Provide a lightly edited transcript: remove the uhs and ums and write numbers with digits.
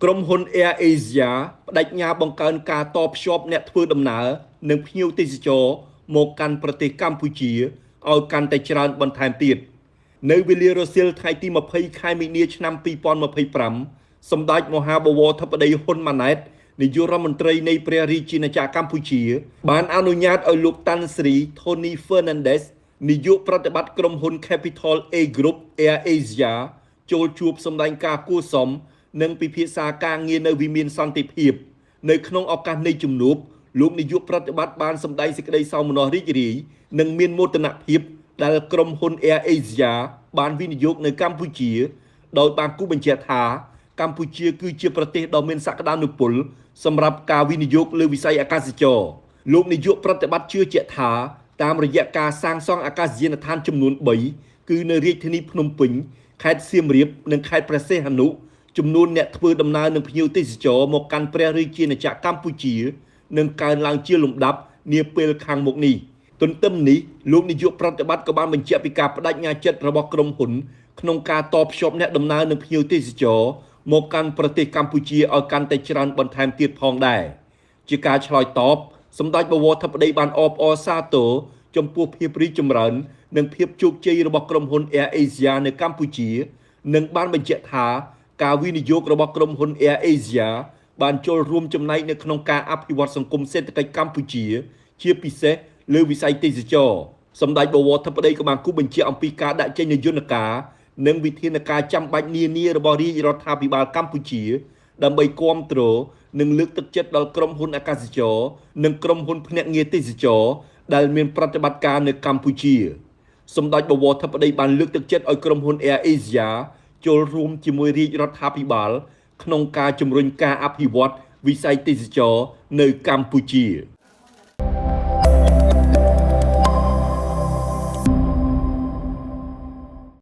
ក្រុមហ៊ុន Air Asia បដិញ្ញាបង្កើនការតភ្ជាប់អ្នកធ្វើដំណើរនិងភ្ញៀវទេសចរមកកាន់ប្រទេសកម្ពុជាឲ្យកាន់តែច្រើនបន្ថែមទៀតនៅវេលារសៀលថ្ងៃទី20ខែមីនាឆ្នាំ2025សម្ដេចមហាបវរធិបតីហ៊ុនម៉ាណែតនាយករដ្ឋមន្ត្រីនៃព្រះរាជាណាចក្រកម្ពុជាបានអនុញ្ញាតឲ្យលោកតាន់ស្រី Tony Fernandez នាយកប្រតិបត្តិក្រុមហ៊ុន Capital A Group Air Asia ចូលជួបសម្ដែងការគួរសមនិងពិភាក្សាការងារនៅវិមានសន្តិភាពនៅក្នុងឱកាសនៃជំនួបលោកនាយកប្រតិបត្តិបានសម្ដែងសេចក្តីសោមនស្សរីករាយនិងមានមោទនភាពដែលក្រុមហ៊ុន Air Asia បានវិនិយោគនៅកម្ពុជាដោយបានគូបញ្ជាក់ថាកម្ពុជាគឺជាប្រទេសដ៏មានសក្តានុពលសម្រាប់ការវិនិយោគលើវិស័យអាកាសចរណ៍លោកនាយកប្រតិបត្តិជឿជាក់ថាតាមរយៈការសាងសង់អាកាសយានដ្ឋានចំនួន3គឺនៅរាជធានីភ្នំពេញខេត្តសៀមរាបនិងខេត្តព្រះសីហនុចំនួនអ្នកធ្វើដំណើរនិងភ្ញៀវទេសចរមកកាន់ព្រះរាជាណាចក្រកម្ពុជានឹងកើនឡើងជាលំដាប់នាពេលខាងមុខនេះទន្ទឹមនេះលោកនាយកប្រតិបត្តិក៏បានបញ្ជាក់ពីការបដិញ្ញាចិត្តរបស់ក្រុមហ៊ុនក្នុងការតភ្ជាប់អ្នកដំណើរនិងភ្ញៀវទេសចរមកកាន់ប្រទេសកម្ពុជាឲ្យកាន់តែច្រើនបន្ថែមទៀតផងដែរជាការឆ្លើយតបសម្ដេចបវរធិបតីបានអបអរសាទរចំពោះភាពរីកចម្រើននិងភាពជោគជ័យរបស់ក្រុមហ៊ុន Air Asia នៅកម្ពុជានិងបានបញ្ជាក់ថាការវិនិយោគរបស់ក្រុមហ៊ុន Air Asia បានចូលរួមចំណែកនៅក្នុងការអភិវឌ្ឍសង្គមសេដ្ឋកិច្ចកម្ពុជាជាពិសេសលើវិស័យទេសចរណ៍សម្ដេចបវរធិបតីក៏បានគូបញ្ជាក់អំពីការដាក់ចេញនូវយន្តការនិងវិធានការចាំបាច់នានារបស់រាជរដ្ឋាភិបាលកម្ពុជាដើម្បីគាំទ្រនិងលើកទឹកចិត្តដល់ក្រុមហ៊ុនអាកាសចរណ៍និងក្រុមហ៊ុនភ្នាក់ងារទេសចរណ៍ដែលមានប្រតិបត្តិការនៅកម្ពុជាសម្ដេចបវរធិបតីបានលើកទឹកចិត្តឲ្យក្រុមហ៊ុន Air Asia ចូលរួមជាមួយរាជរដ្ឋាភិបាលក្នុងការជំរុញការអភិវឌ្ឍវិស័យទេសចរណ៍នៅកម្ពុជា